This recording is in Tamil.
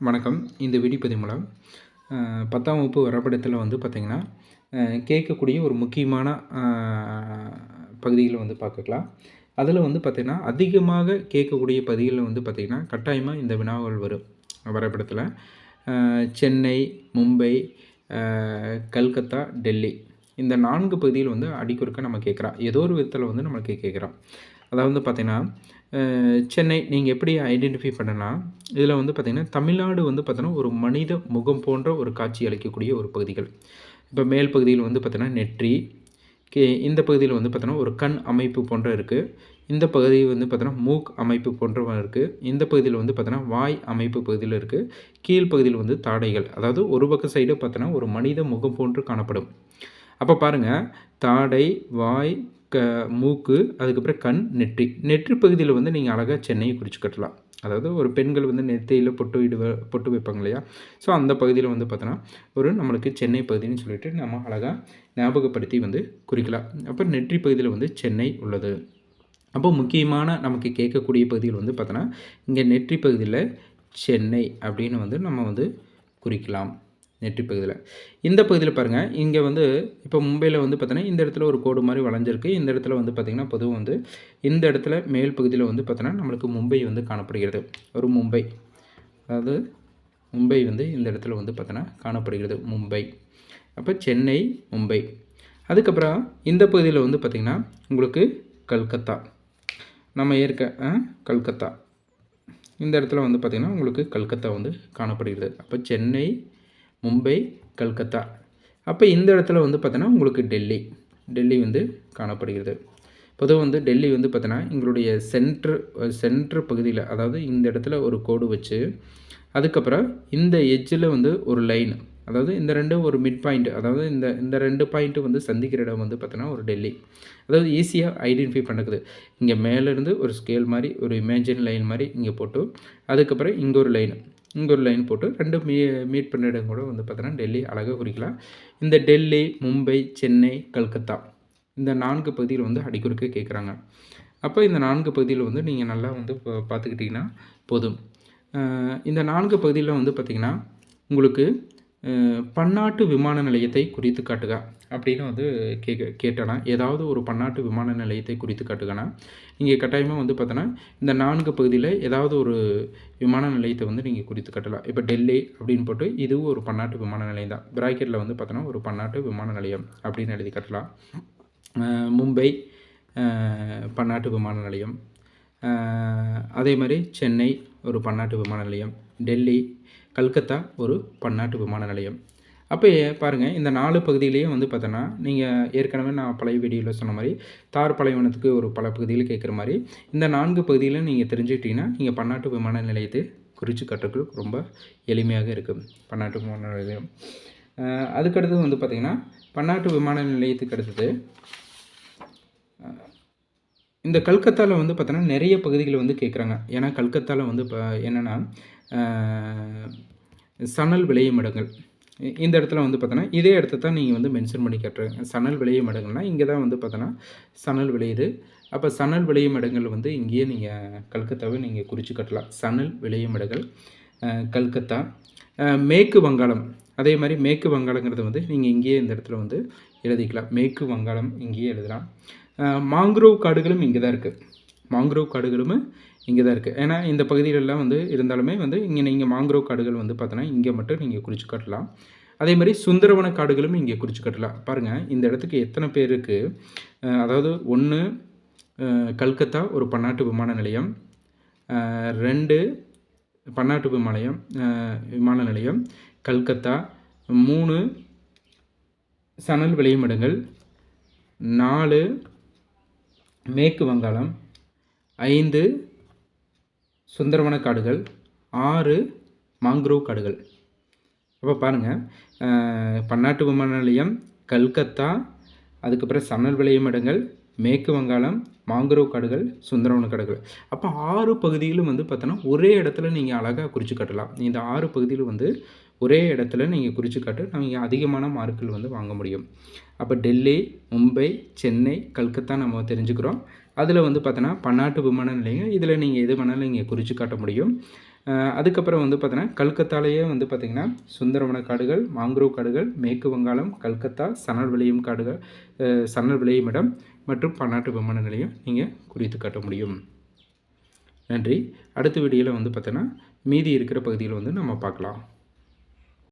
வணக்கம். இந்த வீடியோ பதிவு மூலம் 10ஆம் வகுப்பு வரைபடத்தில் வந்து பார்த்திங்கன்னா கேட்கக்கூடிய ஒரு முக்கியமான பகுதிகளை வந்து பார்க்கலாம். அதில் வந்து பார்த்திங்கன்னா அதிகமாக கேட்கக்கூடிய பகுதிகளில் வந்து பார்த்திங்கன்னா கட்டாயமாக இந்த வினாக்கள் வரும். வரைபடத்தில் சென்னை, மும்பை, கல்கத்தா, டெல்லி இந்த 4 பகுதிகள் வந்து அடிக்கொருக்க நம்ம கேட்குறோம். ஏதோ ஒரு விதத்தில் வந்து நம்மளுக்கு கேட்குறோம். அதாவது வந்து பார்த்திங்கன்னா சென்னை நீங்கள் எப்படி ஐடென்டிஃபை பண்ணலாம்? இதில் வந்து பார்த்திங்கன்னா தமிழ்நாடு வந்து பார்த்தோன்னா ஒரு மனித முகம் போன்ற ஒரு காட்சி அளிக்கக்கூடிய ஒரு பகுதிகள். இப்போ மேல் பகுதியில் வந்து பார்த்தோன்னா நெற்றி, இந்த பகுதியில் வந்து பார்த்தோன்னா ஒரு கண் அமைப்பு போன்ற இருக்குது. இந்த பகுதி வந்து பார்த்தோன்னா மூக் அமைப்பு போன்ற இருக்குது. இந்த பகுதியில் வந்து பார்த்தோன்னா வாய் அமைப்பு பகுதியில் இருக்குது. கீழ் பகுதியில் வந்து தாடைகள், அதாவது ஒரு பக்க சைடு பார்த்தோன்னா ஒரு மனித முகம் போன்று காணப்படும். அப்போ பாருங்கள், தாடை, வாய், மூக்கு, அதுக்கப்புறம் கண், நெற்றி பகுதியில் வந்து நீங்கள் அழகாக சென்னையை குறித்து கட்டலாம். அதாவது ஒரு பெண்கள் வந்து நெற்றியில் பொட்டு வைப்பாங்க இல்லையா? ஸோ அந்த பகுதியில் வந்து பார்த்தோன்னா ஒரு நம்மளுக்கு சென்னை பகுதின்னு சொல்லிட்டு நம்ம அழகாக ஞாபகப்படுத்தி வந்து குறிக்கலாம். அப்போ நெற்றி பகுதியில் வந்து சென்னை உள்ளது. அப்போ முக்கியமான நமக்கு கேட்கக்கூடிய பகுதியில் வந்து பார்த்தோன்னா இங்கே நெற்றி பகுதியில் சென்னை அப்படின்னு வந்து நம்ம வந்து குறிக்கலாம். நெற்றி பகுதியில் இந்த பகுதியில் பாருங்கள், இங்கே வந்து இப்போ மும்பையில் வந்து பார்த்தீங்கன்னா இந்த இடத்துல ஒரு கோடு மாதிரி வளைஞ்சிருக்கு. இந்த இடத்துல வந்து பார்த்திங்கன்னா பொதுவாக வந்து இந்த இடத்துல மேல் பகுதியில் வந்து பார்த்தோன்னா நம்மளுக்கு மும்பை வந்து காணப்படுகிறது. ஒரு மும்பை, அதாவது மும்பை வந்து இந்த இடத்துல வந்து பார்த்தோன்னா காணப்படுகிறது மும்பை. அப்போ சென்னை, மும்பை. அதுக்கப்புறம் இந்த பகுதியில் வந்து பார்த்திங்கன்னா உங்களுக்கு கல்கத்தா, நம்ம கல்கத்தா, இந்த இடத்துல வந்து பார்த்திங்கன்னா உங்களுக்கு கல்கத்தா வந்து காணப்படுகிறது. அப்போ சென்னை, மும்பை, கல்கத்தா. அப்போ இந்த இடத்துல வந்து பார்த்தோன்னா உங்களுக்கு டெல்லி வந்து காணப்படுகிறது. பொதுவாக வந்து டெல்லி வந்து பார்த்தோன்னா எங்களுடைய சென்ட்ரு பகுதியில், அதாவது இந்த இடத்துல ஒரு கோடு வச்சு அதுக்கப்புறம் இந்த எட்ஜில் வந்து ஒரு லைன், அதாவது இந்த ரெண்டும் ஒரு மிட் பாயிண்ட், அதாவது இந்த 2 பாயிண்ட்டு வந்து சந்திக்கிற இடம் வந்து பார்த்தோன்னா ஒரு டெல்லி. அதாவது ஈஸியாக ஐடென்டிஃபை பண்ணுறது. இங்கே மேலேருந்து ஒரு ஸ்கேல் மாதிரி ஒரு இமேஜின் லைன் மாதிரி இங்கே போட்டு அதுக்கப்புறம் இங்கே ஒரு லைன் போட்டு 2 மீட் பண்ண இடம் கூட வந்து பார்த்தோன்னா டெல்லி அழகாக குறிக்கலாம். இந்த டெல்லி, மும்பை, சென்னை, கல்கத்தா இந்த 4 பகுதியில் வந்து அடிக்குறுக்க கேட்குறாங்க. அப்போ இந்த 4 பகுதியில் வந்து நீங்கள் நல்லா வந்து பார்த்துக்கிட்டிங்கன்னா போதும். இந்த 4 பகுதியில் வந்து பார்த்திங்கன்னா உங்களுக்கு பன்னாட்டு விமான நிலையத்தை குறித்து காட்டுக அப்படின்னு வந்து கேட்டனா, ஏதாவது ஒரு பன்னாட்டு விமான நிலையத்தை குறித்து காட்டுகனா நீங்கள் கட்டாயமாக வந்து பார்த்தோன்னா இந்த 4 பகுதியில் ஏதாவது ஒரு விமான நிலையத்தை வந்து நீங்கள் குறித்து காட்டலாம். இப்போ டெல்லி அப்படின்னு போட்டு இதுவும் ஒரு பன்னாட்டு விமான நிலையம் தான். பிராக்கெட்டில் வந்து பார்த்தோன்னா ஒரு பன்னாட்டு விமான நிலையம் அப்படின்னு எழுதி காட்டலாம். மும்பை பன்னாட்டு விமான நிலையம், அதே மாதிரி சென்னை ஒரு பன்னாட்டு விமான நிலையம், டெல்லி, கல்கத்தா ஒரு பன்னாட்டு விமான நிலையம். அப்போ பாருங்கள், இந்த 4 பகுதியிலையும் வந்து பார்த்தோன்னா நீங்கள் ஏற்கனவே நான் பழைய வீடியோவில் சொன்ன மாதிரி தார் பாலைவனத்துக்கு ஒரு பல பகுதியில் கேட்குற மாதிரி இந்த 4 பகுதியில் நீங்கள் தெரிஞ்சுக்கிட்டிங்கன்னா நீங்கள் பன்னாட்டு விமான நிலையத்தை குறித்து கட்டுறதுக்கு ரொம்ப எளிமையாக இருக்குது. பன்னாட்டு விமான நிலையம். அதுக்கடுத்து வந்து பார்த்திங்கன்னா பன்னாட்டு விமான நிலையத்துக்கு அடுத்தது இந்த கல்கத்தாவில் வந்து பார்த்தோன்னா நிறைய பகுதிகள் வந்து கேட்குறாங்க. ஏன்னா கல்கத்தாவில் வந்து இப்போ என்னென்னா சணல் விளையும் இடங்கள், இந்த இடத்துல வந்து பார்த்தோன்னா இதே இடத்த தான் நீங்கள் வந்து மென்ஷன் பண்ணி காட்டுறீங்க. சணல் விளையும் இடங்கள்னால் இங்கே தான் வந்து பார்த்தோன்னா சணல் விளையுது. அப்போ சணல் விளையும் இடங்கள் வந்து இங்கேயே நீங்கள் கல்கத்தாவை நீங்கள் குறித்து கட்டலாம். சணல் விளையும் இடங்கள் கல்கத்தா. மேற்கு வங்காளம், அதே மாதிரி மேற்கு வங்காளங்கிறது வந்து நீங்கள் இங்கேயே இந்த இடத்துல வந்து எழுதிக்கலாம். மேற்கு வங்காளம் இங்கேயே எழுதலாம். மாங்க்ரோவ் காடுகளும் இங்கே தான் இருக்குது. மாங்க்ரோவ் காடுகளும் இங்கே தான் இருக்குது. ஏன்னா இந்த பகுதிகளெலாம் வந்து இருந்தாலுமே வந்து இங்கே நீங்கள் மாங்க்ரோவ் காடுகள் வந்து பார்த்தோன்னா இங்கே மட்டும் நீங்கள் குறித்து காட்டலாம். அதே மாதிரி சுந்தரவன காடுகளும் இங்கே குறித்து காட்டலாம். பாருங்கள், இந்த இடத்துக்கு எத்தனை பேருக்கு, அதாவது 1 கல்கத்தா ஒரு பன்னாட்டு விமான நிலையம், 2 பன்னாட்டு விமான நிலையம் கல்கத்தா, 3 சணல் விளையும் இடங்கள், 4 மேற்கு வங்காளம், 5 சுந்தரவன காடுகள், 6 மாங்க்ரோவ் காடுகள். அப்போ பாருங்கள், பன்னாட்டு விமான நிலையம் கல்கத்தா, அதுக்கப்புறம் சணல் விளையும் இடங்கள், மேற்கு வங்காளம், மாங்க்ரோவ் காடுகள், சுந்தரவன காடுகள். அப்போ 6 பகுதிகளும் வந்து பார்த்தோன்னா ஒரே இடத்துல நீங்கள் அழகாக குறித்து காட்டலாம். இந்த 6 பகுதியில் வந்து ஒரே இடத்துல நீங்கள் குறித்து காட்டு நீங்கள் அதிகமான மார்க்குகள் வந்து வாங்க முடியும். அப்போ டெல்லி, மும்பை, சென்னை, கல்கத்தா நம்ம தெரிஞ்சுக்கிறோம். அதில் வந்து பார்த்தோன்னா பன்னாட்டு விமான நிலையம், இதில் நீங்கள் எது வேணாலும் நீங்கள் குறித்து காட்ட முடியும். அதுக்கப்புறம் வந்து பார்த்தீங்கன்னா கல்கத்தாலேயே வந்து பார்த்திங்கன்னா சுந்தரவன காடுகள், மாங்க்ரோவ் காடுகள், மேற்கு வங்காளம், கல்கத்தா, சணல் விளையும் காடுகள், சணல் விளையும் இடம் மற்றும் பன்னாட்டு விமான நிலையம் நீங்கள் குறித்து காட்ட முடியும். நன்றி. அடுத்த வீடியோவில் வந்து பார்த்தீங்கன்னா மீதி இருக்கிற பகுதிகளை வந்து நம்ம பார்க்கலாம்.